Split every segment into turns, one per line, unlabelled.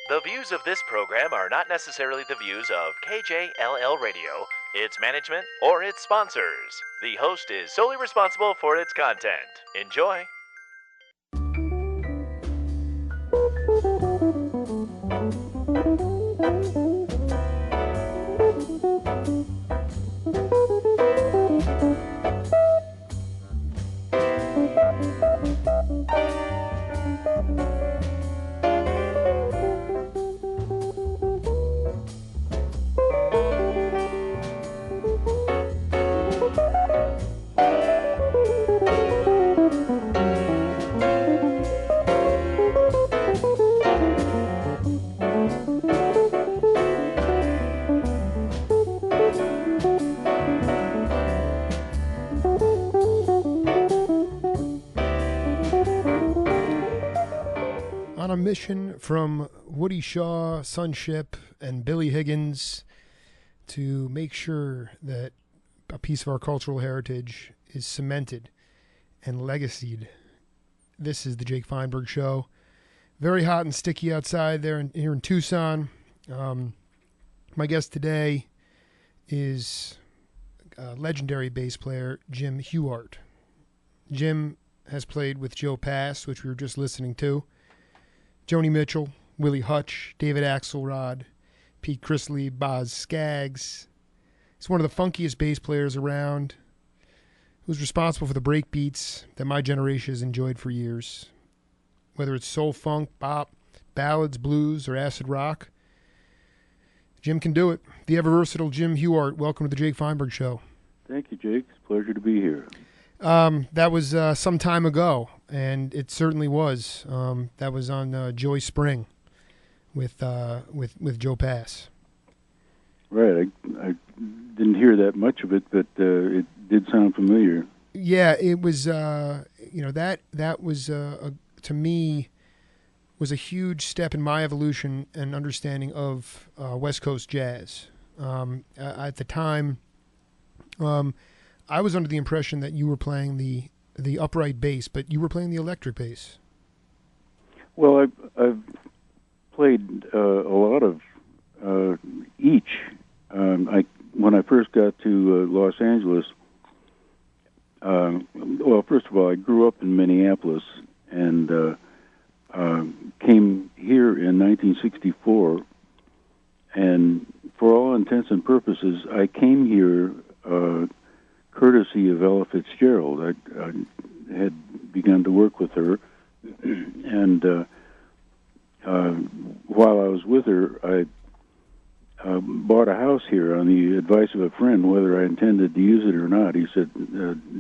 The views of this program are not necessarily the views of KJLL Radio, its management, or its sponsors. The host is solely responsible for its content. Enjoy.
On a mission from Woody Shaw, Sonship, and Billy Higgins to make sure that a piece of our cultural heritage is cemented and legacied. This is the Jake Feinberg Show. Very hot and sticky outside here in Tucson. My guest today is legendary bass player Jim Hughart. Jim has played with Joe Pass, which we were just listening to, Joni Mitchell, Willie Hutch, David Axelrod, Pete Chrisley, Boz Scaggs. He's one of the funkiest bass players around, who's responsible for the break beats that my generation has enjoyed for years. Whether it's soul, funk, bop, ballads, blues, or acid rock, Jim can do it. The ever-versatile Jim Hughart, welcome to the Jake Feinberg Show.
Thank you, Jake. It's a pleasure to be here.
That was some time ago, and it certainly was. That was on Joy Spring with Joe Pass.
Right. I didn't hear that much of it, but it did sound familiar.
Yeah, it was. That was to me was a huge step in my evolution and understanding of West Coast jazz. At the time, I was under the impression that you were playing the upright bass, but you were playing the electric bass.
Well, I've played a lot of each. When I first got to Los Angeles, well, first of all, I grew up in Minneapolis and came here in 1964. And for all intents and purposes, I came here courtesy of Ella Fitzgerald. I had begun to work with her, and while I was with her, I bought a house here on the advice of a friend, whether I intended to use it or not. He said,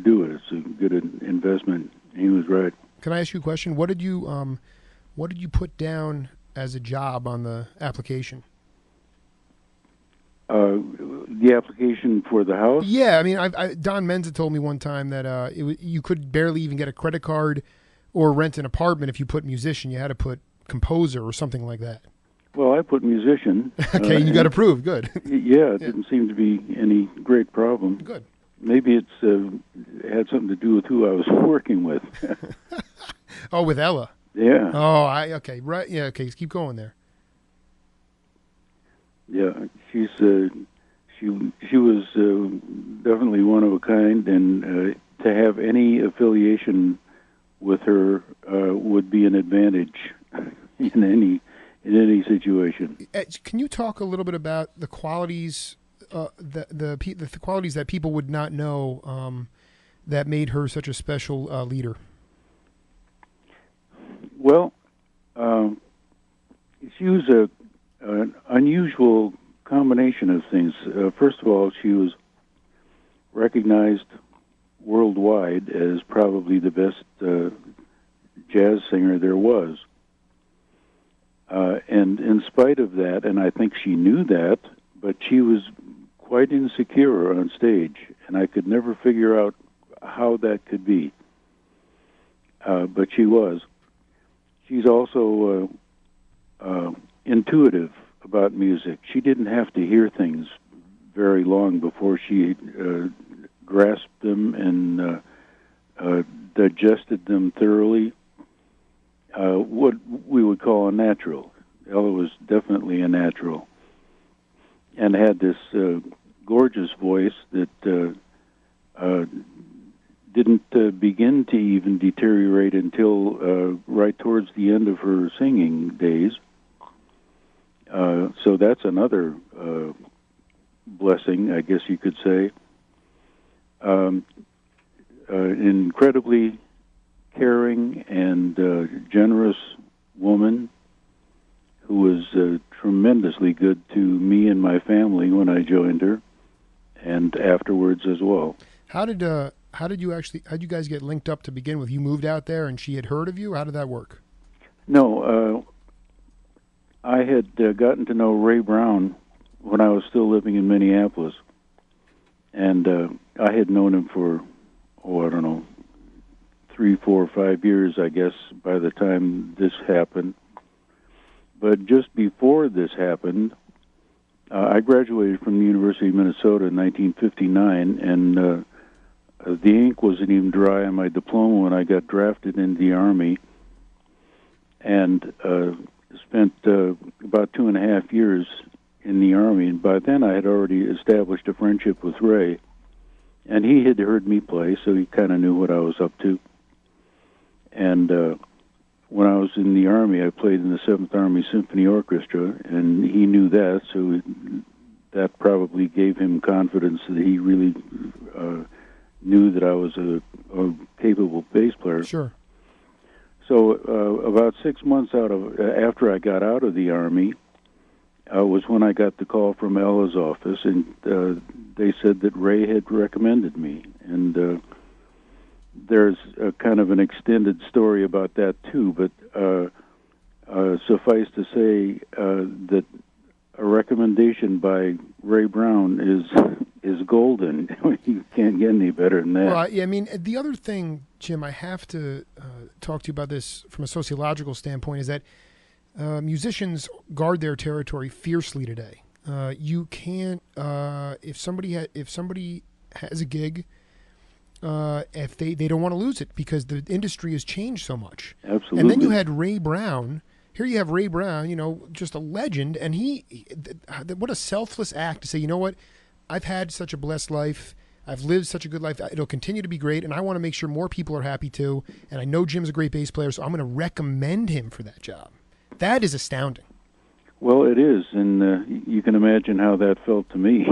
do it. It's a good investment. He was right.
Can I ask you a question? What did you put down as a job on the application?
The application for the house?
Yeah, I mean, Don Menza told me one time that you could barely even get a credit card or rent an apartment if you put musician. You had to put composer or something like that.
Well, I put musician.
Okay, you got approved. Good.
Yeah, it didn't seem to be any great problem.
Good.
Maybe it's had something to do with who I was working with.
Oh, with Ella.
Yeah.
Oh, okay, right. Yeah, okay. Keep going there.
Yeah, she was definitely one of a kind, and to have any affiliation with her would be an advantage in any situation.
Can you talk a little bit about the qualities, the qualities that people would not know that made her such a special leader?
Well, she was an unusual combination of things. First of all, she was recognized worldwide as probably the best jazz singer there was. And in spite of that, and I think she knew that, but she was quite insecure on stage, and I could never figure out how that could be. But she was. She's also intuitive about music. She didn't have to hear things very long before she grasped them and digested them thoroughly. What we would call a natural. Ella was definitely a natural, and had this gorgeous voice that didn't begin to even deteriorate until right towards the end of her singing days. So that's another blessing, I guess you could say. Incredibly caring and generous woman who was tremendously good to me and my family when I joined her, and afterwards as well.
How did you guys get linked up to begin with? You moved out there and she had heard of you? How did that work?
No, I had gotten to know Ray Brown when I was still living in Minneapolis, and I had known him for, I don't know, 3, 4, 5 years, I guess, by the time this happened. But just before this happened, I graduated from the University of Minnesota in 1959, and the ink wasn't even dry on my diploma when I got drafted into the Army, and spent about 2.5 years in the Army. And by then I had already established a friendship with Ray, and he had heard me play, so he kind of knew what I was up to. And when I was in the Army, I played in the 7th Army Symphony Orchestra, and he knew that, so that probably gave him confidence that he really knew that I was a capable bass player.
Sure.
So about 6 months after I got out of the Army was when I got the call from Ella's office, and they said that Ray had recommended me. And there's a kind of an extended story about that too, but suffice to say that a recommendation by Ray Brown is golden. You can't get any better than that.
Well, I mean, the other thing, Jim, I have to talk to you about this from a sociological standpoint, is that musicians guard their territory fiercely today. You can't if somebody has a gig, if they don't want to lose it because the industry has changed so much.
Absolutely.
And then you had Ray Brown. Here you have Ray Brown, just a legend, and what a selfless act to say, you know what, I've had such a blessed life, I've lived such a good life, it'll continue to be great, and I want to make sure more people are happy too, and I know Jim's a great bass player, so I'm going to recommend him for that job. That is astounding.
Well, it is, and you can imagine how that felt to me,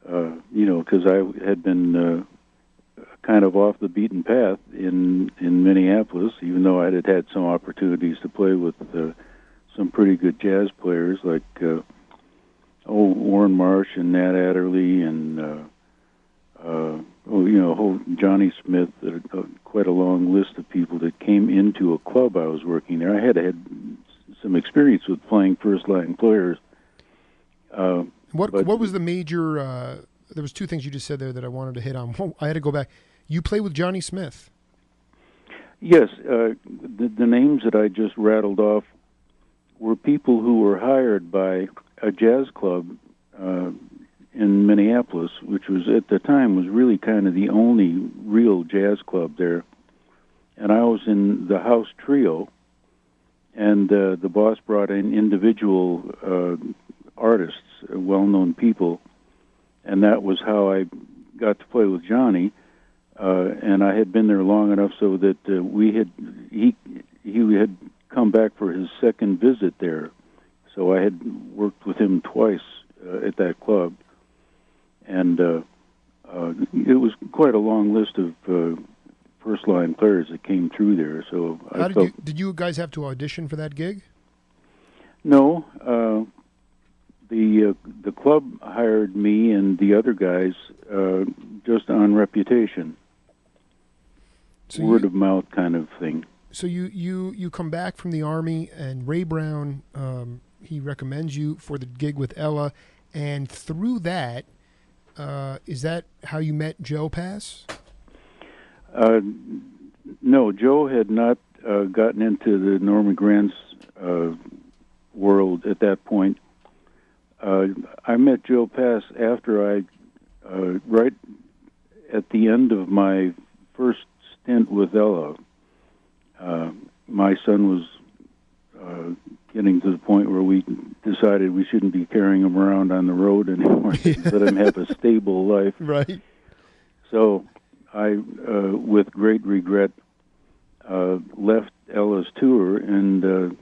because I had been kind of off the beaten path in Minneapolis, even though I had some opportunities to play with some pretty good jazz players like Warren Marsh and Nat Adderley and Johnny Smith. Quite a long list of people that came into a club I was working there. I had some experience with playing first-line players.
What was the major? There was two things you just said there that I wanted to hit on. I had to go back. You play with Johnny Smith.
Yes, the names that I just rattled off were people who were hired by a jazz club in Minneapolis, which was at the time was really kind of the only real jazz club there. And I was in the house trio, and the boss brought in individual artists, well-known people, and that was how I got to play with Johnny. And I had been there long enough so that he had come back for his second visit there. So I had worked with him twice at that club, and it was quite a long list of first-line players that came through there. So
did you guys have to audition for that gig?
No, the club hired me and the other guys just on reputation. So word of mouth kind of thing.
So you come back from the Army, and Ray Brown, he recommends you for the gig with Ella, and through that, is that how you met Joe Pass?
No, Joe had not gotten into the Norman Granz world at that point. I met Joe Pass after right at the end of my first stint with Ella. My son was getting to the point where we decided we shouldn't be carrying him around on the road anymore. Let him have a stable life.
Right.
So I, with great regret, left Ella's tour and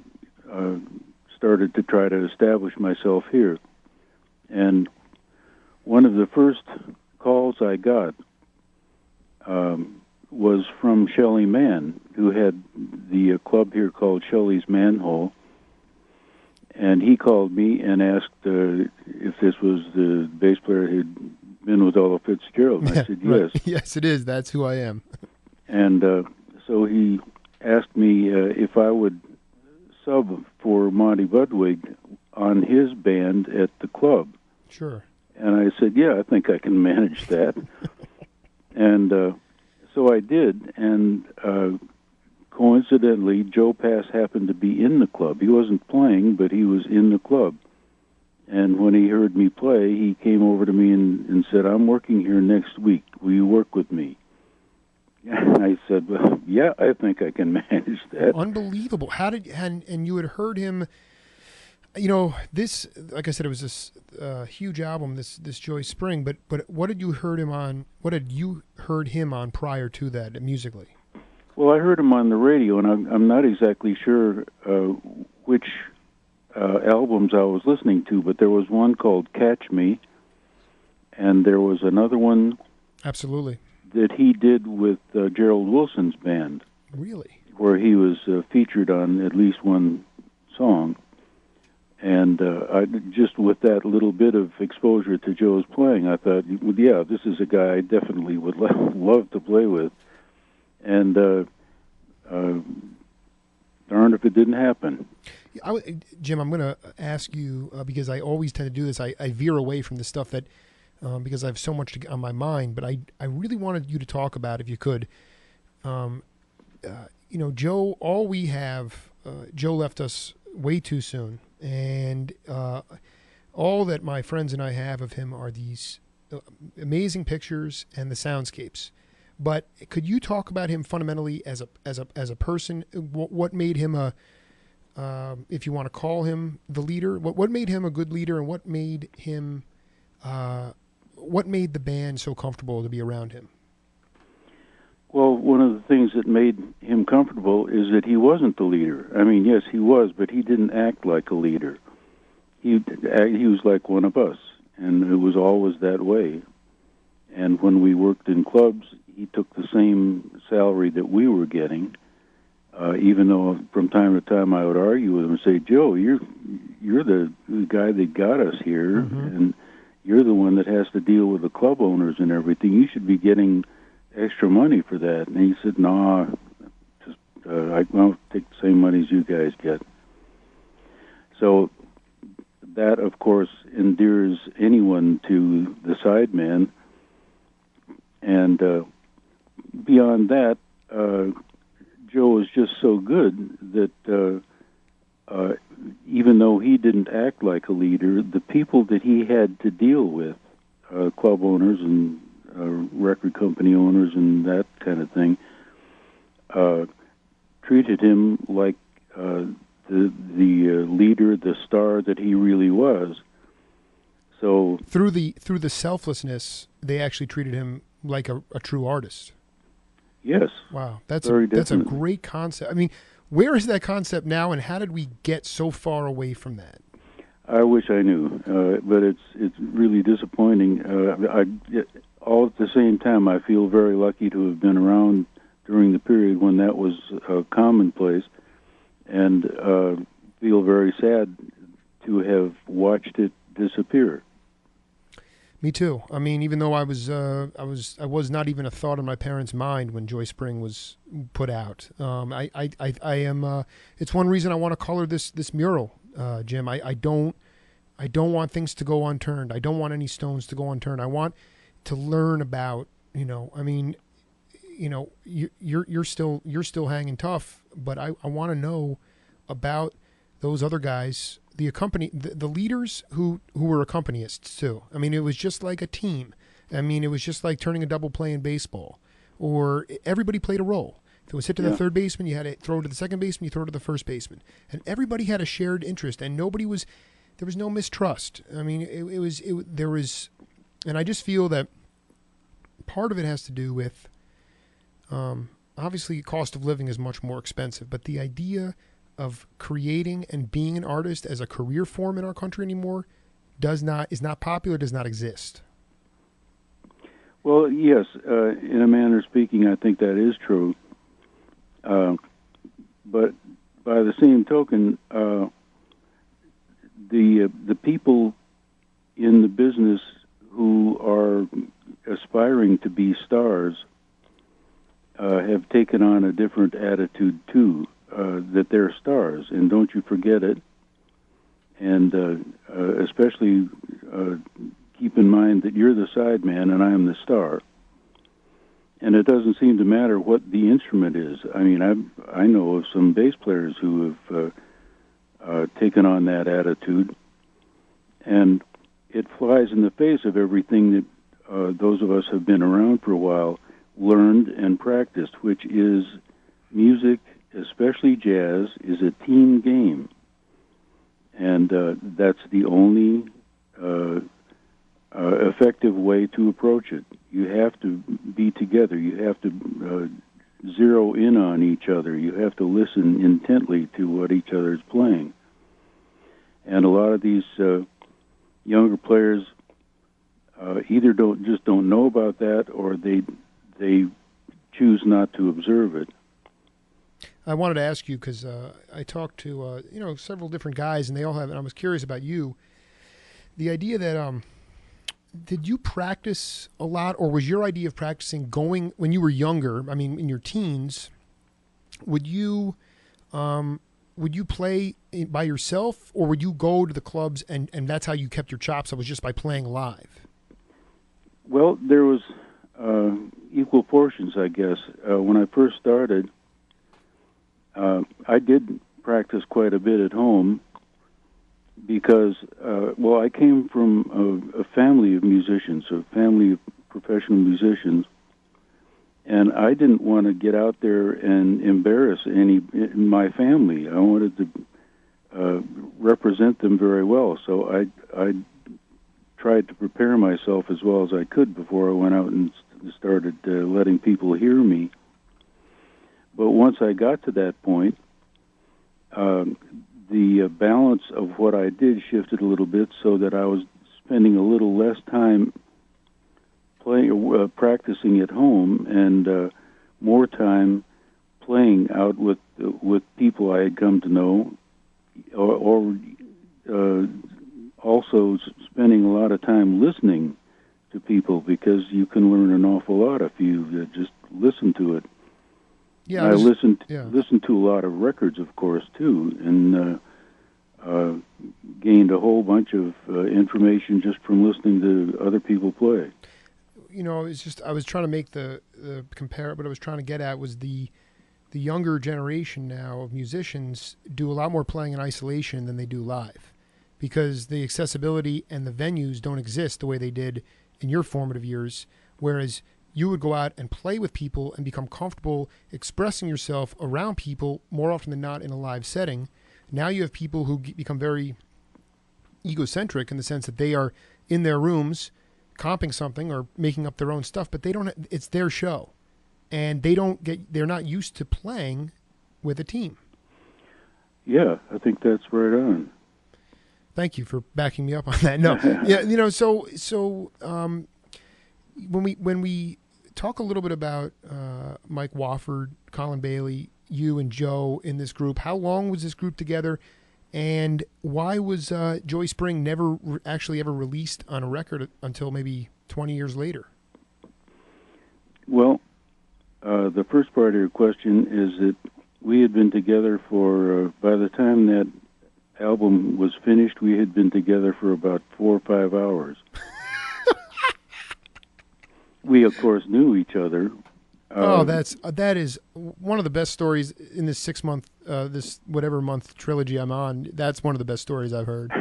started to try to establish myself here. And one of the first calls I got was from Shelly Manne, who had the club here called Shelly's Manhole. And he called me and asked if this was the bass player who'd been with Ella Fitzgerald. And I said, yes.
Right. Yes, it is. That's who I am.
And so he asked me if I would sub for Monty Budwig on his band at the club.
Sure.
And I said, yeah, I think I can manage that. And so I did. And coincidentally, Joe Pass happened to be in the club. He wasn't playing, but he was in the club. And when he heard me play, he came over to me and said, I'm working here next week. Will you work with me? And I said, well, yeah, I think I can manage that.
Unbelievable. How did, and you had heard him, this, like I said, it was this huge album, this Joy Spring, but what had you heard him on, prior to that musically?
Well, I heard him on the radio, and I'm not exactly sure which albums I was listening to, but there was one called Catch Me, and there was another one.
Absolutely. That
he did with Gerald Wilson's band.
Really?
Where he was featured on at least one song. And I just with that little bit of exposure to Joe's playing, I thought, well, yeah, this is a guy I definitely would love to play with. And darned if it didn't happen.
Jim, I'm going to ask you, because I always tend to do this, I veer away from the stuff that, because I have so much on my mind, but I really wanted you to talk about, if you could, Joe, all we have, Joe left us way too soon. And all that my friends and I have of him are these amazing pictures and the soundscapes. But could you talk about him fundamentally as a person? What made him if you want to call him the leader? What made him a good leader, and what made him what made the band so comfortable to be around him?
Well, one of the things that made him comfortable is that he wasn't the leader. I mean, yes, he was, but he didn't act like a leader. He was like one of us, and it was always that way. And when we worked in clubs, he took the same salary that we were getting, even though from time to time I would argue with him and say, Joe, you're the guy that got us here, and you're the one that has to deal with the club owners and everything. You should be getting extra money for that. And he said, nah, just I won't take the same money as you guys get. So that, of course, endears anyone to the sideman. And beyond that, Joe was just so good that even though he didn't act like a leader, the people that he had to deal with, club owners and record company owners and that kind of thing, treated him like the leader, the star that he really was. So
through the selflessness, they actually treated him like a true artist.
Yes.
Wow, that's a great concept. I mean, where is that concept now, and how did we get so far away from that?
I wish I knew, but it's really disappointing. All at the same time, I feel very lucky to have been around during the period when that was commonplace, and feel very sad to have watched it disappear.
Me too. I mean, even though I was not even a thought in my parents' mind when Joy Spring was put out. I am. It's one reason I want to color this mural, Jim. I don't want things to go unturned. I don't want any stones to go unturned. I want to learn about. I mean, you're still hanging tough, but I want to know about those other guys. The leaders who were accompanists too. I mean, it was just like a team. I mean, it was just like turning a double play in baseball, or everybody played a role. If it was hit to the third baseman, you had to throw it to the second baseman, you throw it to the first baseman. And everybody had a shared interest, and there was no mistrust. I mean, there was, and I just feel that part of it has to do with, obviously cost of living is much more expensive, but the idea of creating and being an artist as a career form in our country anymore is not popular, does not exist.
Well, yes, in a manner of speaking, I think that is true. But by the same token, the people in the business who are aspiring to be stars have taken on a different attitude too, that they're stars, and don't you forget it. And especially keep in mind that you're the sideman and I am the star. And it doesn't seem to matter what the instrument is. I mean, I know of some bass players who have taken on that attitude, and it flies in the face of everything that those of us who have been around for a while learned and practiced, which is music, especially jazz, is a team game. And that's the only effective way to approach it. You have to be together. You have to zero in on each other. You have to listen intently to what each other is playing. And a lot of these younger players either don't know about that, or they choose not to observe it.
I wanted to ask you because I talked to several different guys, and they all have. And I was curious about you. The idea that did you practice a lot, or was your idea of practicing going when you were younger? I mean, in your teens, would you play by yourself, or would you go to the clubs and that's how you kept your chops? It was just by playing live.
Well, there was equal portions, I guess. When I first started, I did practice quite a bit at home because, I came from a family of musicians, a family of professional musicians, and I didn't want to get out there and embarrass my family. I wanted to represent them very well, so I tried to prepare myself as well as I could before I went out and started letting people hear me. But once I got to that point, the balance of what I did shifted a little bit, so that I was spending a little less time practicing at home and more time playing out with people I had come to know, or also spending a lot of time listening to people, because you can learn an awful lot if you just listen to it.
Yeah,
I listened to a lot of records, of course, too, and gained a whole bunch of information just from listening to other people play.
It's just I was trying to make the compare. What I was trying to get at was the younger generation now of musicians do a lot more playing in isolation than they do live, because the accessibility and the venues don't exist the way they did in your formative years, whereas you would go out and play with people and become comfortable expressing yourself around people more often than not in a live setting. Now you have people who become very egocentric in the sense that they are in their rooms comping something or making up their own stuff, but it's their show, and they're not used to playing with a team. Yeah,
I think that's right on.
Thank you for backing me up on that. No, yeah, so when we talk a little bit about Mike Wofford, Colin Bailey, you and Joe in this group, how long was this group together, and why was Joy Spring never actually ever released on a record until maybe 20 years later?
Well, the first part of your question is that we had been together for, by the time that album was finished, we had been together for about 4 or 5 hours. We, of course, knew each other.
That is one of the best stories in this 6 month, this whatever month trilogy I'm on. That's one of the best stories I've heard.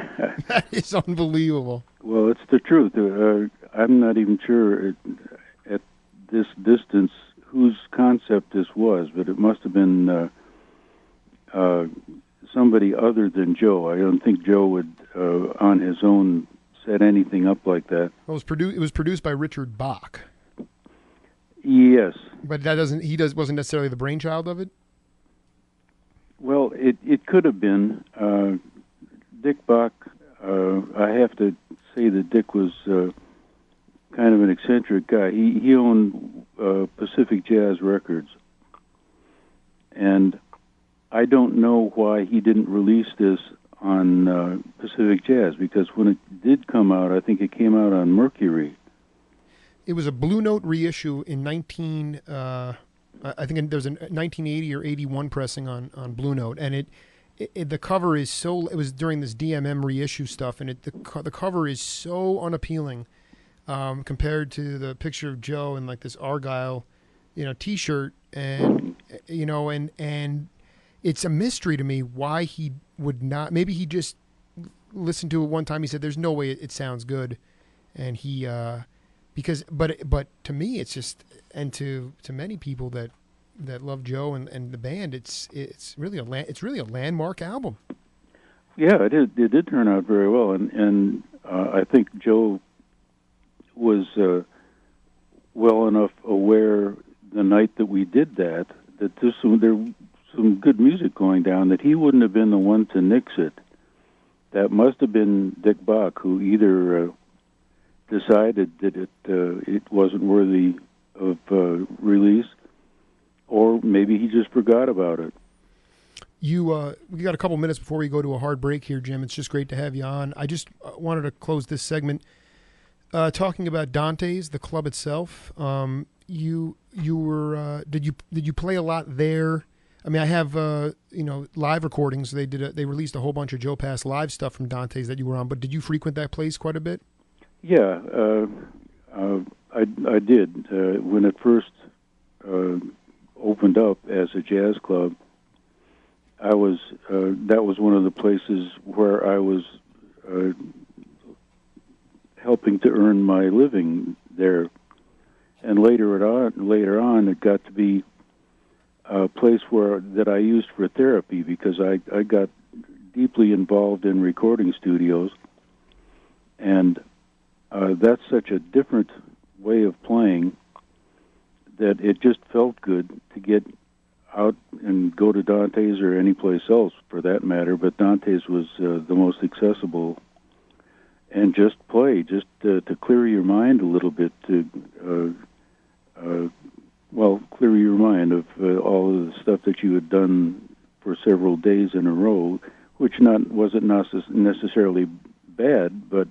That is unbelievable.
Well, it's the truth. I'm not even sure at this distance whose concept this was, but it must have been somebody other than Joe. I don't think Joe would, on his own, set anything up like that.
Well, it was produced by Richard Bach.
Yes,
but wasn't necessarily the brainchild of it.
Well, it could have been. Dick Bach. I have to say that Dick was kind of an eccentric guy. He owned Pacific Jazz Records, and I don't know why he didn't release this on Pacific Jazz, because when it did come out, I think it came out on Mercury.
It was a Blue Note reissue in I think there was a 1980 or 81 pressing on Blue Note, and the cover is so. It was during this DMM reissue stuff, and the cover is so unappealing compared to the picture of Joe in like this Argyle, T-shirt, and and it's a mystery to me why he would not. Maybe he just listened to it one time. He said, "There's no way it sounds good," and he but to me it's just, and to many people that love Joe and the band, it's really a landmark album.
Yeah, it did turn out very well, and I think Joe was well enough aware the night that we did that there was some good music going down, that he wouldn't have been the one to nix it. That must have been Dick Bach, who either decided that it wasn't worthy of release, or maybe he just forgot about it.
We got a couple minutes before we go to a hard break here, Jim. It's just great to have you on. I just wanted to close this segment talking about Dante's, the club itself. You were did you play a lot there? I mean, I have live recordings. They released a whole bunch of Joe Pass live stuff from Dante's that you were on. But did you frequent that place quite a bit?
Yeah, I did when it first opened up as a jazz club. That was one of the places where I was helping to earn my living there, and later on, it got to be a place that I used for therapy, because I got deeply involved in recording studios, and that's such a different way of playing that it just felt good to get out and go to Dante's, or any place else for that matter, but Dante's was the most accessible, and just play, just to clear your mind a little bit, clear your mind of all of the stuff that you had done for several days in a row, which wasn't necessarily bad, but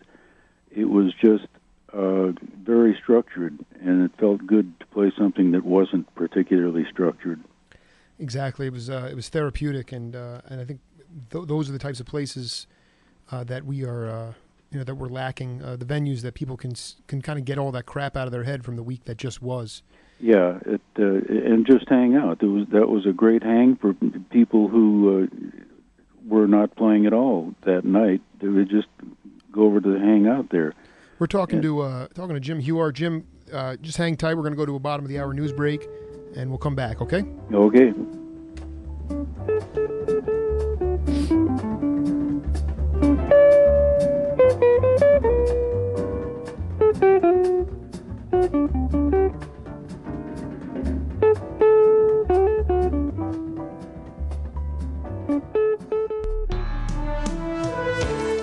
it was just very structured, and it felt good to play something that wasn't particularly structured.
Exactly, it was therapeutic, and I think those are the types of places that we are that we're lacking. The venues that people can kind of get all that crap out of their head from the week that just was. Yeah,
and just hang out. That was a great hang for people who were not playing at all that night. They would just go over to hang out there.
We're talking to Jim Hughart. Jim, just hang tight. We're going to go to a bottom of the hour news break, and we'll come back. Okay?
Okay.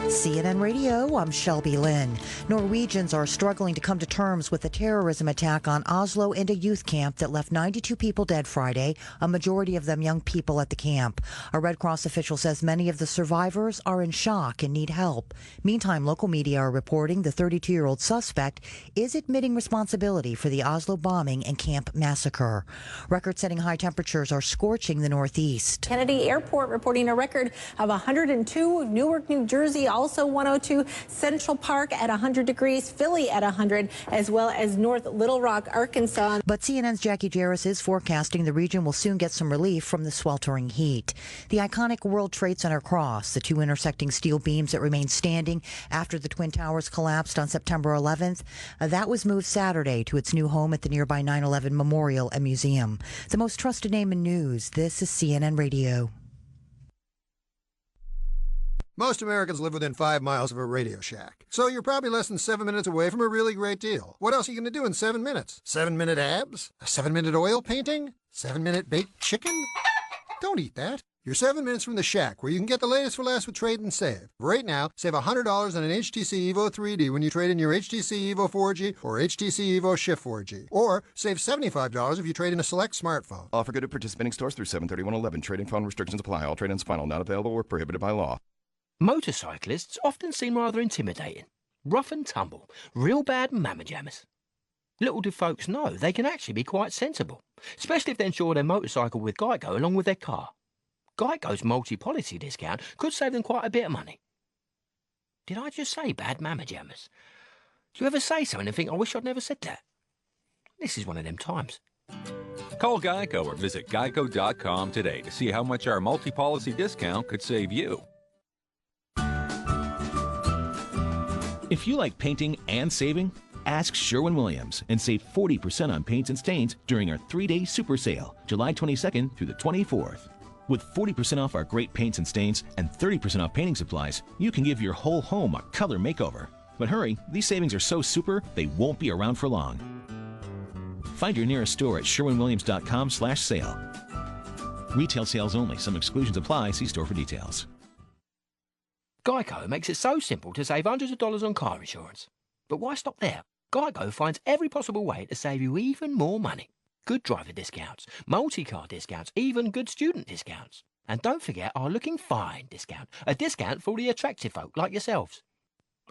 CNN Radio, I'm Shelby Lynn. Norwegians are struggling to come to terms with the terrorism attack on Oslo and a youth camp that left 92 people dead Friday, a majority of them young people at the camp. A Red Cross official says many of the survivors are in shock and need help. Meantime, local media are reporting the 32-year-old suspect is admitting responsibility for the Oslo bombing and camp massacre. Record-setting high temperatures are scorching the Northeast.
Kennedy Airport reporting a record of 102. Newark, New Jersey also Also 102 Central Park at 100 degrees, Philly at 100, as well as North Little Rock, Arkansas.
But CNN's Jackie Jarris is forecasting the region will soon get some relief from the sweltering heat. The iconic World Trade Center cross, the two intersecting steel beams that remained standing after the Twin Towers collapsed on September 11th, that was moved Saturday to its new home at the nearby 9/11 Memorial and Museum. The most trusted name in news, this is CNN Radio.
Most Americans live within 5 miles of a Radio Shack, so you're probably less than 7 minutes away from a really great deal. What else are you going to do in 7 minutes? 7-minute abs? A 7-minute oil painting? 7-minute baked chicken? Don't eat that. You're 7 minutes from the Shack, where you can get the latest for less with Trade and Save. Right now, save $100 on an HTC Evo 3D when you trade in your HTC Evo 4G or HTC Evo Shift 4G. Or save $75 if you trade in a select smartphone.
Offer good at participating stores through 7/31/11. Trading phone restrictions apply. All trade-ins final. Not available or prohibited by law.
Motorcyclists often seem rather intimidating. Rough and tumble. Real bad mamma jammers. Little do folks know they can actually be quite sensible, especially if they insure their motorcycle with Geico along with their car. Geico's multi-policy discount could save them quite a bit of money. Did I just say bad mamma jammers? Do you ever say something and think, I wish I'd never said that? This is one of them times.
Call Geico or visit geico.com today to see how much our multi-policy discount could save you.
If you like painting and saving, ask Sherwin-Williams and save 40% on paints and stains during our 3-day super sale, July 22nd through the 24th. With 40% off our great paints and stains and 30% off painting supplies, you can give your whole home a color makeover. But hurry, these savings are so super, they won't be around for long. Find your nearest store at sherwinwilliams.com/sale. Retail sales only. Some exclusions apply. See store for details.
Geico makes it so simple to save hundreds of dollars on car insurance. But why stop there? Geico finds every possible way to save you even more money. Good driver discounts, multi-car discounts, even good student discounts. And don't forget our looking fine discount, a discount for the attractive folk like yourselves.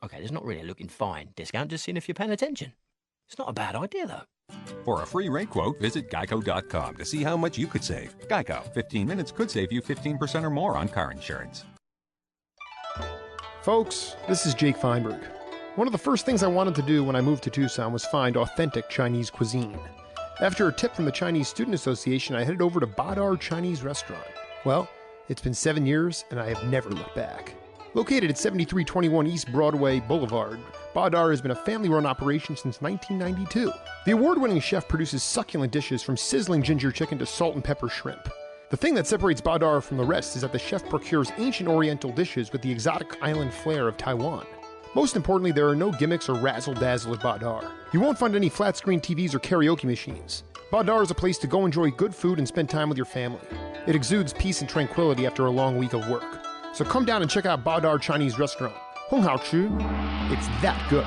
Okay, there's not really a looking fine discount, just seeing if you're paying attention. It's not a bad idea, though.
For a free rate quote, visit geico.com to see how much you could save. Geico, 15 minutes could save you 15% or more on car insurance.
Folks, this is Jake Feinberg. One of the first things I wanted to do when I moved to Tucson was find authentic Chinese cuisine. After a tip from the Chinese Student Association, I headed over to Badar Chinese Restaurant. Well, it's been 7 years, and I have never looked back. Located at 7321 East Broadway Boulevard, Badar has been a family-run operation since 1992. The award-winning chef produces succulent dishes from sizzling ginger chicken to salt and pepper shrimp. The thing that separates Badar from the rest is that the chef procures ancient oriental dishes with the exotic island flair of Taiwan. Most importantly, there are no gimmicks or razzle-dazzle at Badar. You won't find any flat-screen TVs or karaoke machines. Badar is a place to go enjoy good food and spend time with your family. It exudes peace and tranquility after a long week of work. So come down and check out Badar Chinese Restaurant. Hong Hao Chu. It's that good.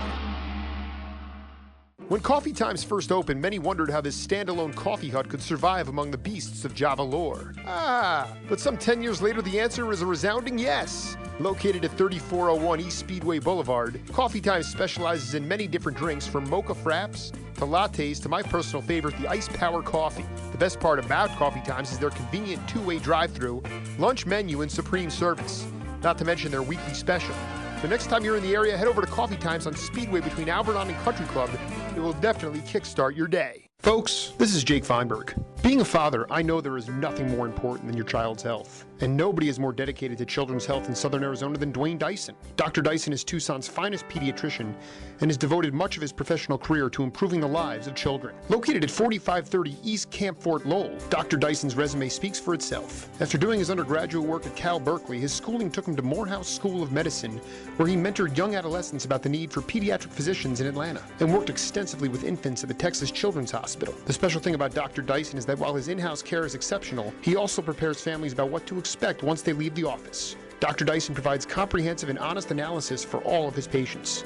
When Coffee Times first opened, many wondered how this standalone coffee hut could survive among the beasts of Java lore. But some 10 years later, the answer is a resounding yes. Located at 3401 East Speedway Boulevard, Coffee Times specializes in many different drinks from mocha fraps to lattes to my personal favorite, the Ice Power Coffee. The best part about Coffee Times is their convenient two-way drive-thru, lunch menu, and supreme service. Not to mention their weekly special. So next time you're in the area, head over to Coffee Times on Speedway between Alvernon and Country Club. It will definitely kickstart your day. Folks, this is Jake Feinberg. Being a father, I know there is nothing more important than your child's health. And nobody is more dedicated to children's health in Southern Arizona than Dwayne Dyson. Dr. Dyson is Tucson's finest pediatrician and has devoted much of his professional career to improving the lives of children. Located at 4530 East Camp Fort Lowell, Dr. Dyson's resume speaks for itself. After doing his undergraduate work at Cal Berkeley, his schooling took him to Morehouse School of Medicine, where he mentored young adolescents about the need for pediatric physicians in Atlanta, and worked extensively with infants at the Texas Children's Hospital. The special thing about Dr. Dyson is that while his in-house care is exceptional, he also prepares families about what to expect once they leave the office. Dr. Dyson provides comprehensive and honest analysis for all of his patients.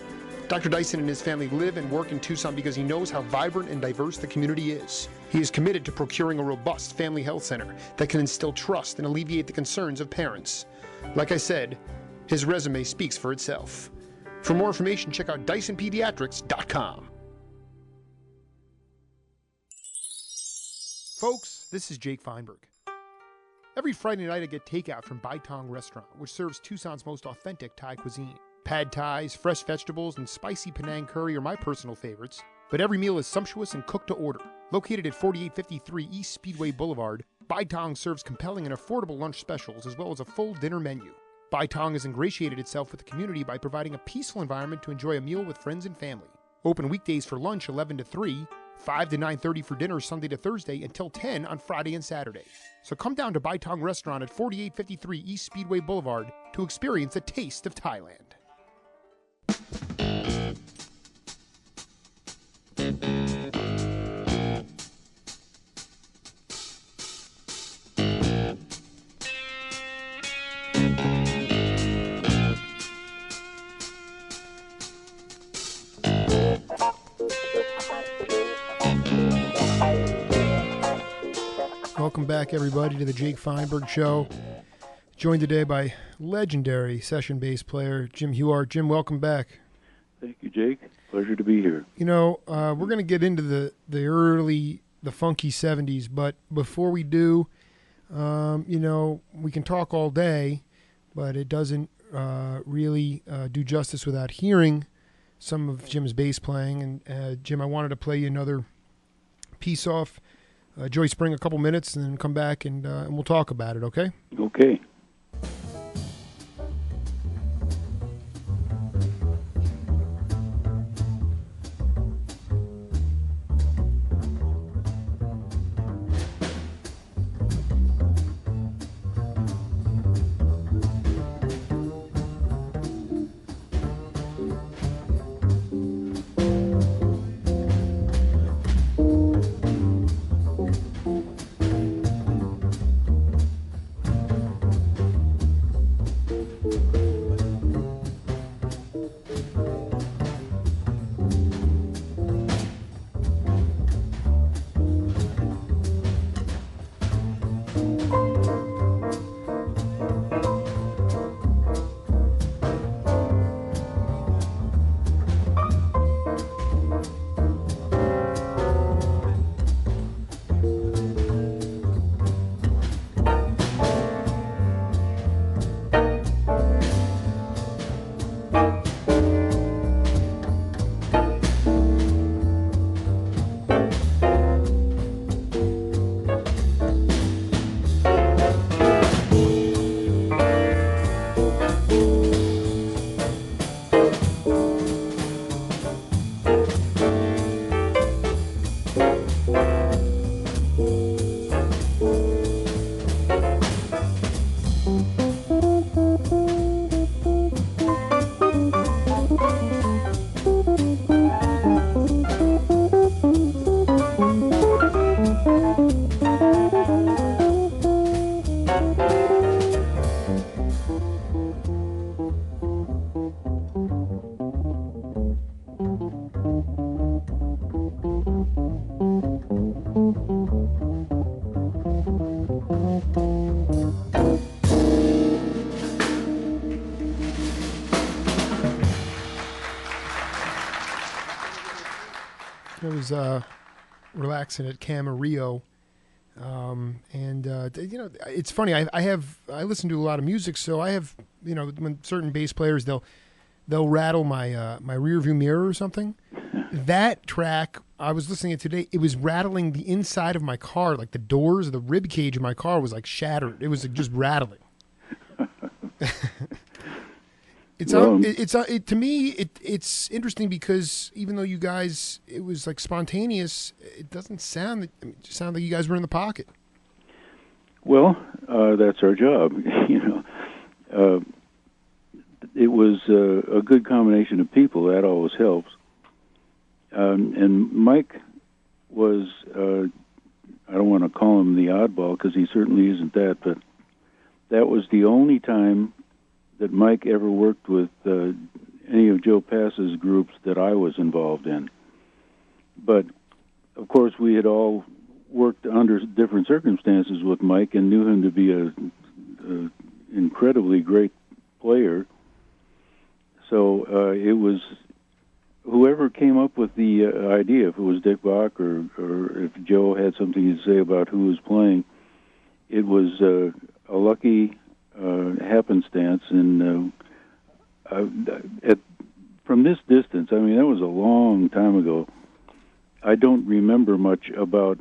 Dr. Dyson and his family live and work in Tucson because he knows how vibrant and diverse the community is. He is committed to procuring a robust family health center that can instill trust and alleviate the concerns of parents. Like I said, his resume speaks for itself. For more information, check out DysonPediatrics.com. Folks, this is Jake Feinberg. Every Friday night I get takeout from Bai Tong Restaurant, which serves Tucson's most authentic Thai cuisine. Pad Thais, fresh vegetables, and spicy Penang curry are my personal favorites, but every meal is sumptuous and cooked to order. Located at 4853 East Speedway Boulevard, Bai Tong serves compelling and affordable lunch specials as well as a full dinner menu. Bai Tong has ingratiated itself with the community by providing a peaceful environment to enjoy a meal with friends and family. Open weekdays for lunch 11 to 3, 5 to 9:30 for dinner Sunday to Thursday, until 10 on Friday and Saturday. So come down to Bai Tong Restaurant at 4853 East Speedway Boulevard to experience a taste of Thailand. Welcome back, everybody, to the Jake Feinberg Show. Joined today by legendary session bass player Jim Hughart. Jim, welcome back.
Thank you, Jake. Pleasure to be here.
You know, we're going to get into the funky 70s, but before we do, you know, we can talk all day, but it doesn't really do justice without hearing some of Jim's bass playing. And Jim, I wanted to play you another piece off Joy Spring, a couple minutes, and then come back and we'll talk about it, okay?
Okay.
I was relaxing at Camarillo, and you know, it's funny. I listen to a lot of music, so I have, you know, when certain bass players they'll rattle my my rear view mirror or something. That track I was listening to today, it was rattling the inside of my car, like the doors, the rib cage of my car was like shattered. It was like just rattling. To me, it's interesting because even though you guys, it was like spontaneous, it doesn't sound. It just sounded like you guys were in the pocket.
Well, that's our job, you know. It was a good combination of people. That always helps. And Mike was, I don't want to call him the oddball because he certainly isn't that, but that was the only time that Mike ever worked with any of Joe Pass's groups that I was involved in. But, of course, we had all worked under different circumstances with Mike and knew him to be a incredibly great player. So it was whoever came up with the idea, if it was Dick Bach or if Joe had something to say about who was playing, it was a lucky happenstance, and from this distance, I mean, that was a long time ago. I don't remember much about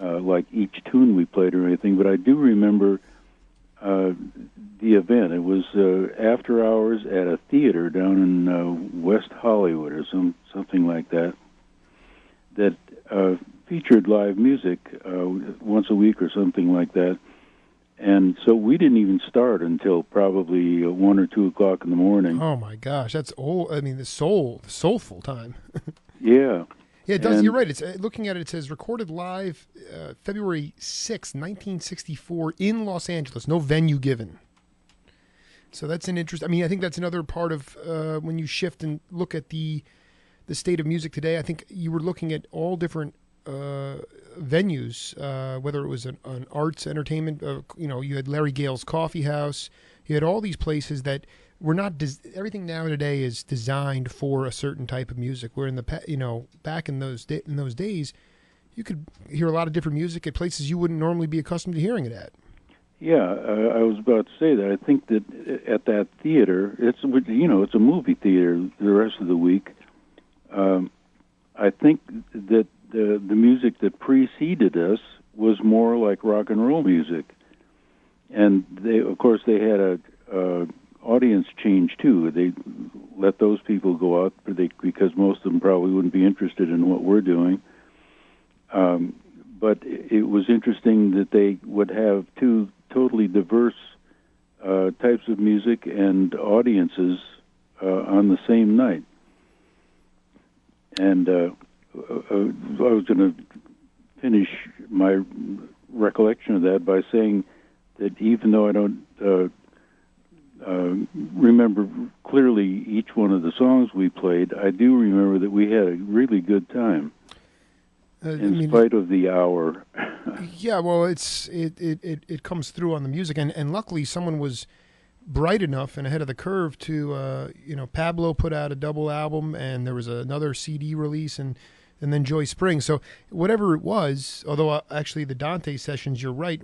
like each tune we played or anything, but I do remember the event. It was after hours at a theater down in West Hollywood or something like that, that featured live music once a week or something like that. And so we didn't even start until probably 1 or 2 o'clock in the morning.
Oh my gosh, that's old. I mean, the soulful time.
Yeah.
Yeah, it does. You're right. It's looking at it. It says recorded live February 6, 1964 in Los Angeles. No venue given. So that's an interest. I mean, I think that's another part of when you shift and look at the state of music today. I think you were looking at all different venues, whether it was an arts entertainment. You had Larry Gale's Coffee House. You had all these places that were not. Everything now today is designed for a certain type of music. Where in the back in those days, you could hear a lot of different music at places you wouldn't normally be accustomed to hearing it at.
Yeah, I was about to say that. I think that at that theater, it's a movie theater the rest of the week. I think that the music that preceded us was more like rock and roll music, and they had a audience change too. They let those people go out because most of them probably wouldn't be interested in what we're doing. But it was interesting that they would have two totally diverse types of music and audiences on the same night. And I was going to finish my recollection of that by saying that even though I don't remember clearly each one of the songs we played, I do remember that we had a really good time in spite of the hour.
Yeah, well, it comes through on the music, and luckily someone was bright enough and ahead of the curve to Pablo put out a double album, and there was another CD release, and then Joy Spring. So whatever it was, although actually the Dante sessions, you're right,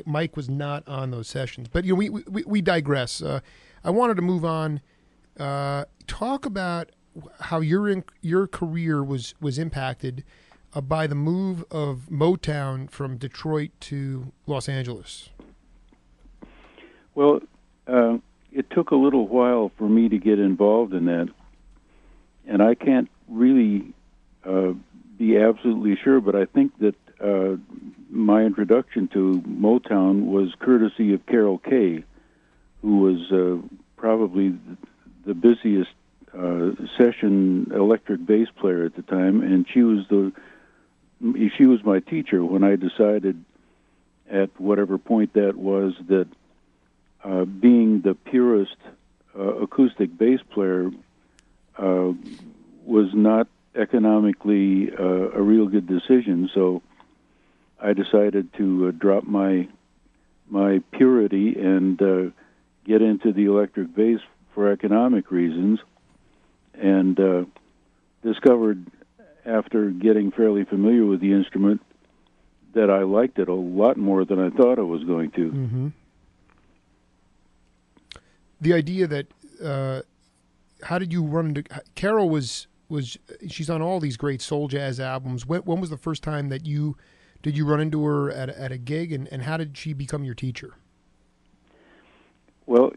Mike was not on those sessions. But we digress. I wanted to move on. Talk about how your career was impacted by the move of Motown from Detroit to Los Angeles.
Well, it took a little while for me to get involved in that, and I can't really be absolutely sure, but I think that my introduction to Motown was courtesy of Carol Kay, who was probably the busiest session electric bass player at the time, and she was my teacher when I decided at whatever point that was that being the purest acoustic bass player was not economically a real good decision. So I decided to drop my purity and get into the electric bass for economic reasons, and discovered after getting fairly familiar with the instrument that I liked it a lot more than I thought I was going to.
Mm-hmm. The idea that how did you run into Carol was she's on all these great soul jazz albums. When was the first time that did you run into her at a gig, and how did she become your teacher?
Well,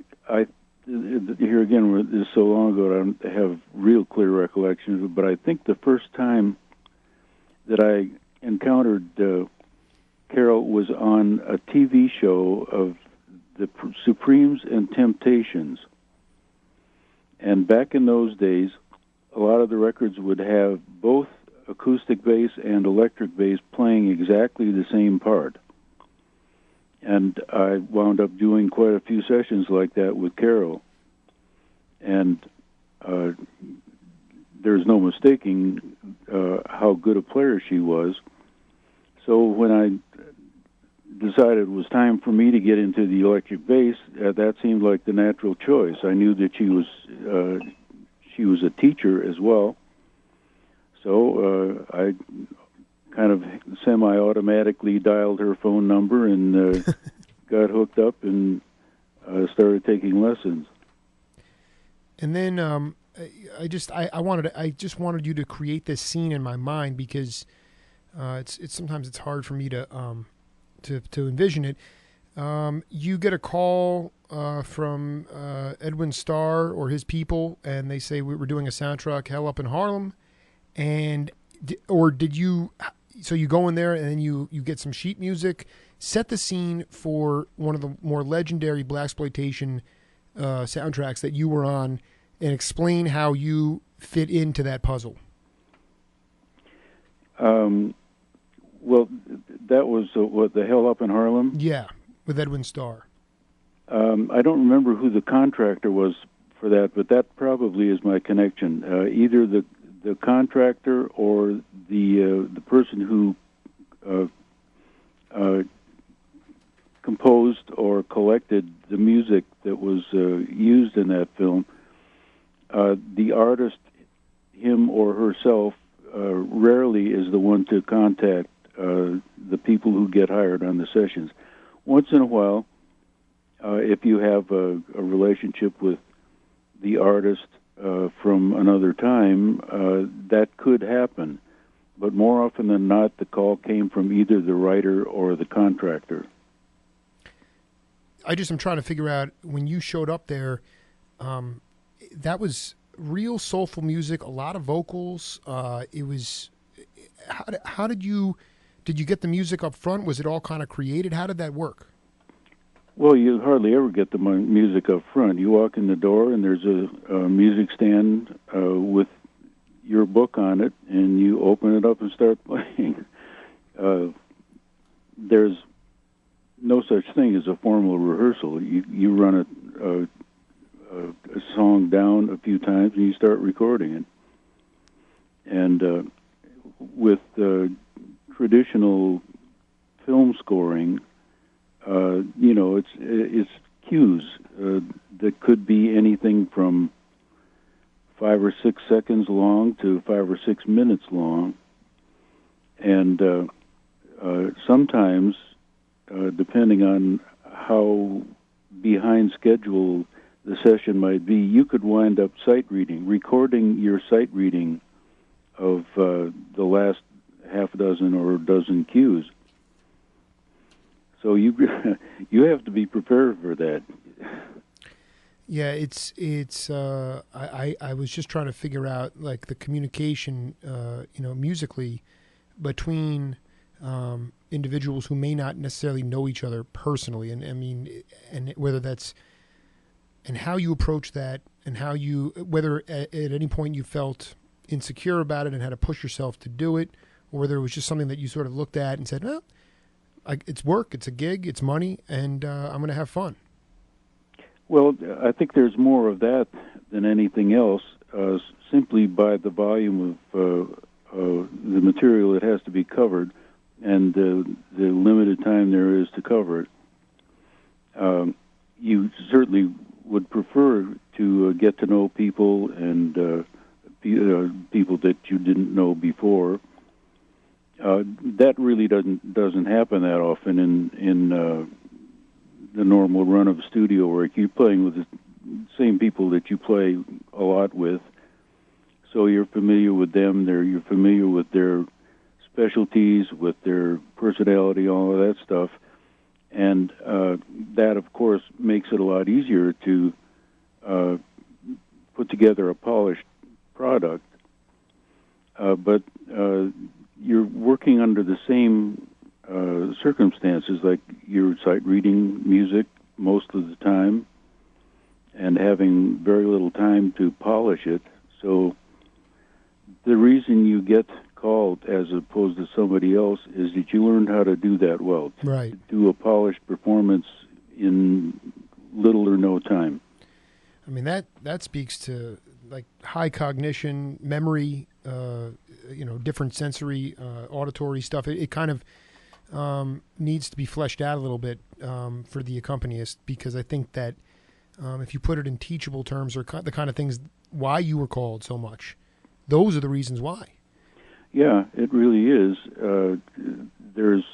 here again, this is so long ago, I don't have real clear recollections of it, but I think the first time that I encountered Carol was on a TV show of the Supremes and Temptations. And back in those days, a lot of the records would have both acoustic bass and electric bass playing exactly the same part. And I wound up doing quite a few sessions like that with Carol. And there's no mistaking how good a player she was. So when I decided it was time for me to get into the electric bass, that seemed like the natural choice. I knew that she was a teacher as well. So I kind of semi-automatically dialed her phone number and got hooked up and started taking lessons.
And then I just wanted you to create this scene in my mind because it's sometimes it's hard for me to envision it. You get a call from Edwin Starr or his people, and they say we're doing a soundtrack, Hell Up in Harlem, so you go in there and then you get some sheet music, set the scene for one of the more legendary blaxploitation soundtracks that you were on, and explain how you fit into that puzzle.
Well, that was what, the Hell Up in Harlem?
Yeah, with Edwin Starr.
I don't remember who the contractor was for that, but that probably is my connection. Either the contractor or the person who composed or collected the music that was used in that film. The artist, him or herself, rarely is the one to contact the people who get hired on the sessions. Once in a while, if you have a relationship with the artist from another time, that could happen. But more often than not, the call came from either the writer or the contractor.
I just am trying to figure out, when you showed up there, that was real soulful music, a lot of vocals. It was, how did you get the music up front? Was it all kind of created? How did that work?
Well, you hardly ever get the music up front. You walk in the door and there's a music stand with your book on it, and you open it up and start playing. There's no such thing as a formal rehearsal. You run a song down a few times and you start recording it. And with traditional film scoring, it's cues that could be anything from 5 or 6 seconds long to 5 or 6 minutes long, and sometimes, depending on how behind schedule the session might be, you could wind up recording your sight reading of the last half a dozen or a dozen cues. So you have to be prepared for that.
Yeah, it's. I was just trying to figure out, like, the communication, musically, between individuals who may not necessarily know each other personally, and I mean, and whether that's, and how you approach that, and whether at any point you felt insecure about it and had to push yourself to do it, or whether it was just something that you sort of looked at and said, well, it's work, it's a gig, it's money, and I'm going to have fun.
Well, I think there's more of that than anything else, simply by the volume of the material that has to be covered and the limited time there is to cover it. You certainly would prefer to get to know people and people that you didn't know before. That really doesn't happen that often in the normal run of studio work. You're playing with the same people that you play a lot with, so you're familiar with them. You're familiar with their specialties, with their personality, all of that stuff, and that, of course, makes it a lot easier to put together a polished product. But you're working under the same circumstances, like you're sight reading music most of the time and having very little time to polish it. So the reason you get called as opposed to somebody else is that you learned how to do that well.
Right.
Do a polished performance in little or no time.
I mean, that speaks to, like, high cognition, memory, different sensory, auditory stuff. It kind of needs to be fleshed out a little bit for the accompanist, because I think that if you put it in teachable terms, or the kind of things why you were called so much, those are the reasons why.
Yeah, it really is. There's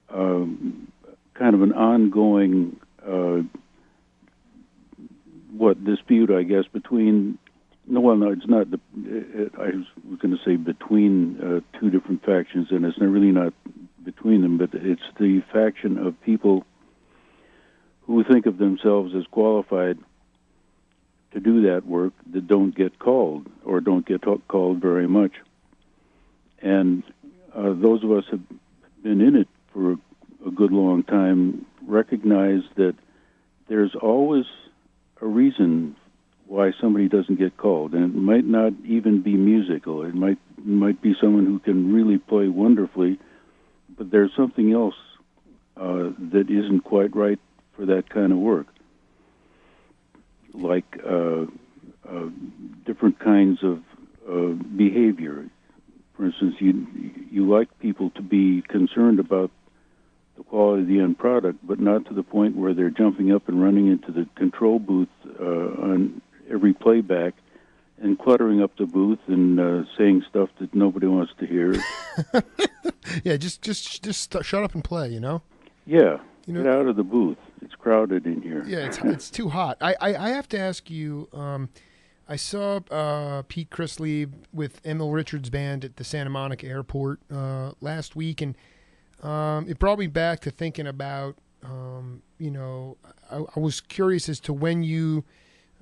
kind of an ongoing dispute, I guess, between. No, it's not. I was going to say between two different factions, and it's really not between them, but it's the faction of people who think of themselves as qualified to do that work that don't get called, or don't get called very much. And those of us who have been in it for a good long time recognize that there's always a reason why somebody doesn't get called, and it might not even be musical. It might be someone who can really play wonderfully, but there's something else that isn't quite right for that kind of work, like different kinds of behavior. For instance, you like people to be concerned about the quality of the end product, but not to the point where they're jumping up and running into the control booth on every playback and cluttering up the booth and saying stuff that nobody wants to hear.
Yeah, just shut up and play, you know?
Yeah, get out of the booth. It's crowded in here.
Yeah, it's too hot. I have to ask you, I saw Pete Chrisley with Emil Richards' band at the Santa Monica airport last week, and it brought me back to thinking about, I was curious as to when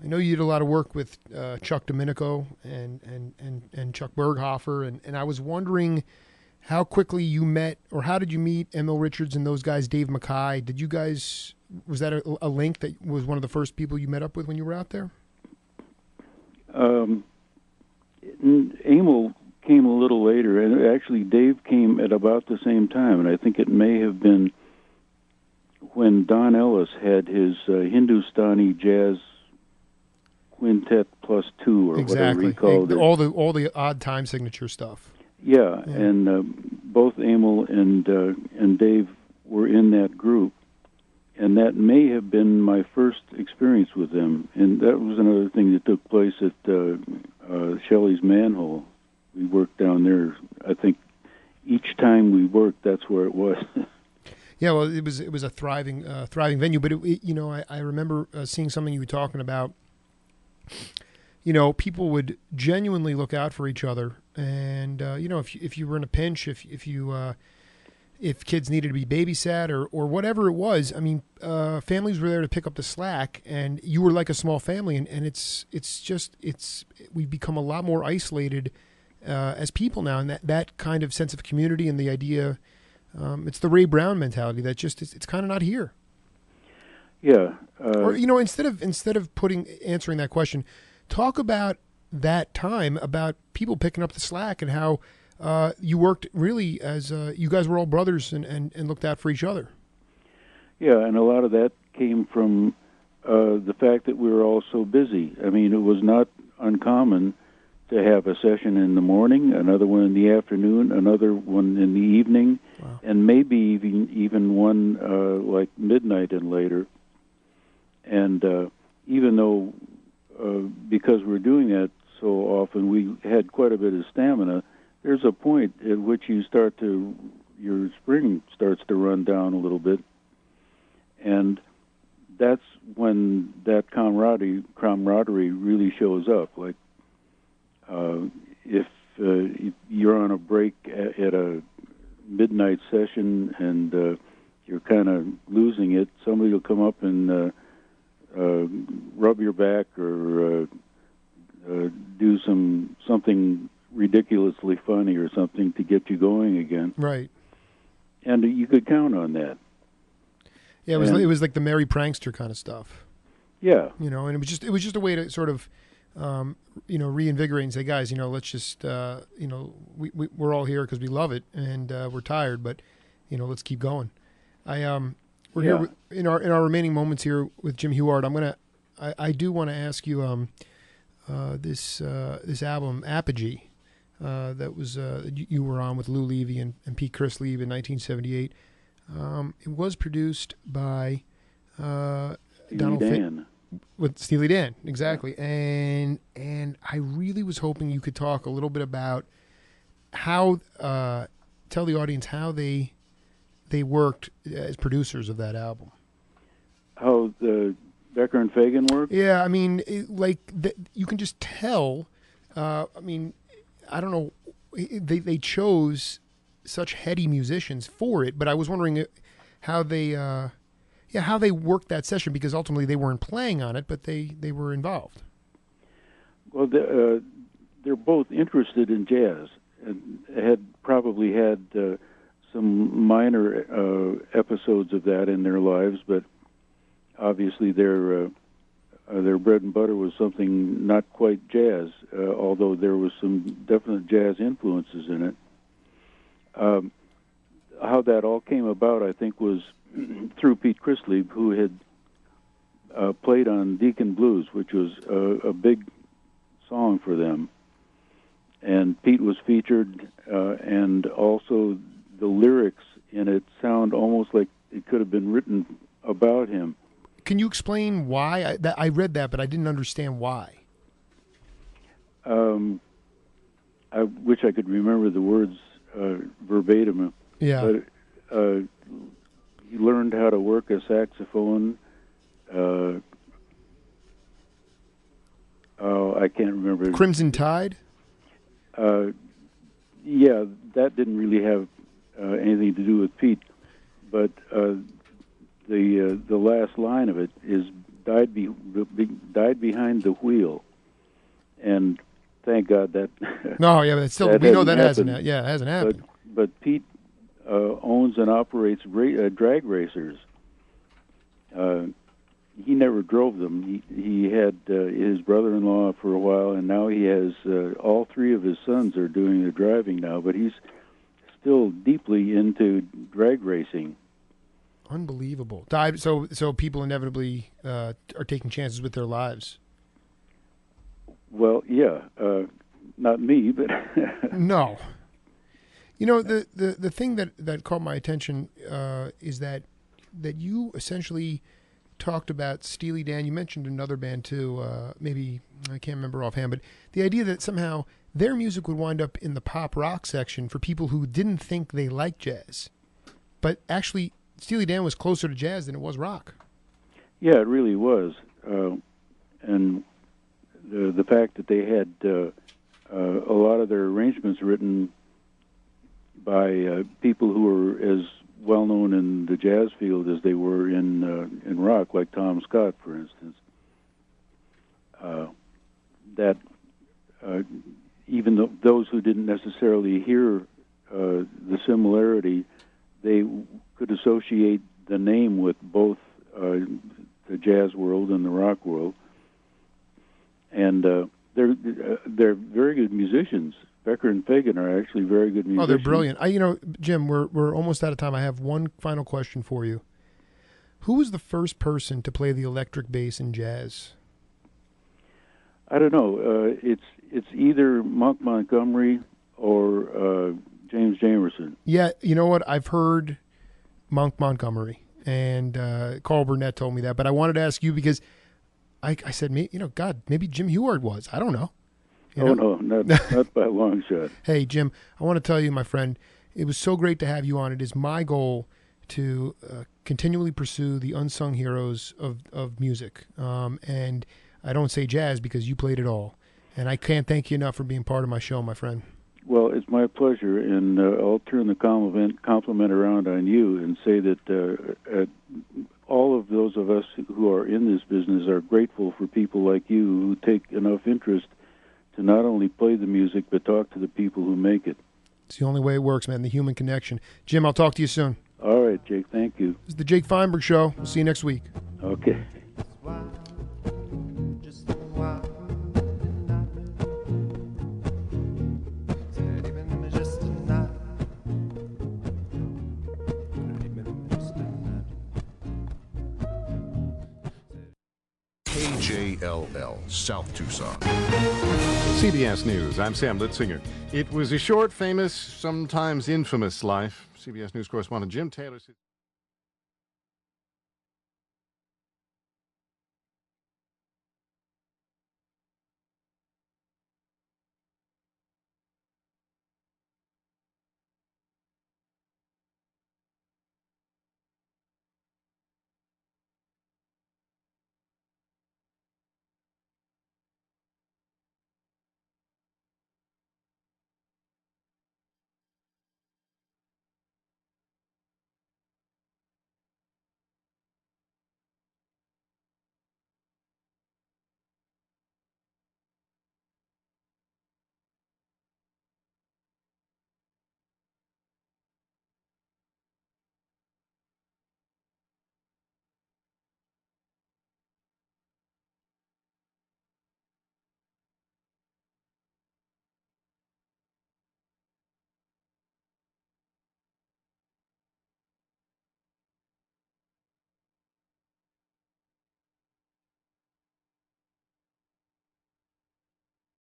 I know you did a lot of work with Chuck Domenico and Chuck Berghofer, and I was wondering how quickly you met, or how did you meet Emil Richards and those guys, Dave Mackay? Did you guys, was that a link that was one of the first people you met up with when you were out there?
Emil came a little later, and actually Dave came at about the same time, and I think it may have been when Don Ellis had his Hindustani jazz quintet plus two, or whatever he called it.
All the odd time signature stuff.
Yeah. And both Emil and Dave were in that group, and that may have been my first experience with them. And that was another thing that took place at Shelley's Manhole. We worked down there. I think each time we worked, that's where it was.
Yeah, well, it was a thriving venue. But I remember seeing something you were talking about. People would genuinely look out for each other, and if you were in a pinch, if kids needed to be babysat or whatever it was, I mean, families were there to pick up the slack, and you were like a small family, and we've become a lot more isolated as people now, and that kind of sense of community and the idea, it's the Ray Brown mentality that just it's kind of not here.
Yeah.
Or instead of answering that question, talk about that time, about people picking up the slack and how you worked really as you guys were all brothers and looked out for each other.
Yeah, and a lot of that came from the fact that we were all so busy. I mean, it was not uncommon to have a session in the morning, another one in the afternoon, another one in the evening, wow, and maybe even one like midnight and later. And even though, because we're doing that so often, we had quite a bit of stamina, there's a point at which your spring starts to run down a little bit. And that's when that camaraderie really shows up. Like, if you're on a break at a midnight session and you're kind of losing it, somebody will come up and rub your back or do something ridiculously funny or something to get you going again.
Right.
And you could count on that.
Yeah, it was like the merry prankster kind of stuff.
Yeah.
And it was just a way to sort of reinvigorate and say, guys, let's just we're all here because we love it and we're tired, but let's keep going. We're here in our remaining moments here with Jim Hughart. I do want to ask you this album Apogee that was you were on with Lou Levy and Pete Chrisley in 1978. It was produced by
Donald Dan.
With Steely Dan, exactly. Yeah. And I really was hoping you could talk a little bit about how tell the audience how they worked as producers of that album.
How Becker and Fagan work?
Yeah, I mean, you can just tell. I mean, I don't know. They chose such heady musicians for it, but I was wondering how they worked that session, because ultimately they weren't playing on it, but they were involved.
Well, they're both interested in jazz and had probably had some minor episodes of that in their lives, but obviously their bread and butter was something not quite jazz, although there was some definite jazz influences in it. How that all came about, I think, was through Pete Chrisley, who had played on Deacon Blues, which was a big song for them. And Pete was featured, and also the lyrics in it sound almost like it could have been written about him.
Can you explain why? I read that, but I didn't understand why.
I wish I could remember the words verbatim.
Yeah.
But he learned how to work a saxophone. I can't remember.
Crimson Tide?
Yeah, that didn't really have anything to do with Pete, but the last line of it is died behind the wheel, and thank God that.
No, yeah, but still, we know that hasn't. Yeah, it hasn't happened.
But Pete owns and operates drag racers. He never drove them. He had his brother-in-law for a while, and now he has all three of his sons are doing the driving now. But he's still deeply into drag racing.
Unbelievable. So people inevitably are taking chances with their lives.
Well, yeah, not me, but
no. You know, the thing that caught my attention is that you essentially talked about Steely Dan. You mentioned another band too. Maybe I can't remember offhand, but the idea that somehow their music would wind up in the pop rock section for people who didn't think they liked jazz, but actually Steely Dan was closer to jazz than it was rock.
Yeah, it really was, and the fact that they had a lot of their arrangements written by people who were as well known in the jazz field as they were in rock, like Tom Scott, for instance. That even though those who didn't necessarily hear the similarity, they could associate the name with both the jazz world and the rock world, and they're very good musicians. Becker and Fagan are actually very good musicians.
Oh, they're brilliant. Jim, we're almost out of time. I have one final question for you. Who was the first person to play the electric bass in jazz?
I don't know. It's either Monk Montgomery or James Jamerson.
Yeah, you know what? I've heard Monk Montgomery, and Carl Burnett told me that. But I wanted to ask you because I said, maybe Jim Hughart was. I don't know.
No, not by a long shot.
Hey, Jim, I want to tell you, my friend, it was so great to have you on. It is my goal to continually pursue the unsung heroes of music. And I don't say jazz because you played it all. And I can't thank you enough for being part of my show, my friend.
Well, it's my pleasure, and I'll turn the compliment around on you and say that all of those of us who are in this business are grateful for people like you who take enough interest to not only play the music, but talk to the people who make it.
It's the only way it works, man, the human connection. Jim, I'll talk to you soon.
All right, Jake, thank you.
This is the Jake Feinberg Show. We'll see you next week.
Okay.
KJLL, South Tucson.
CBS News, I'm Sam Litzinger. It was a short, famous, sometimes infamous life. CBS News correspondent Jim Taylor.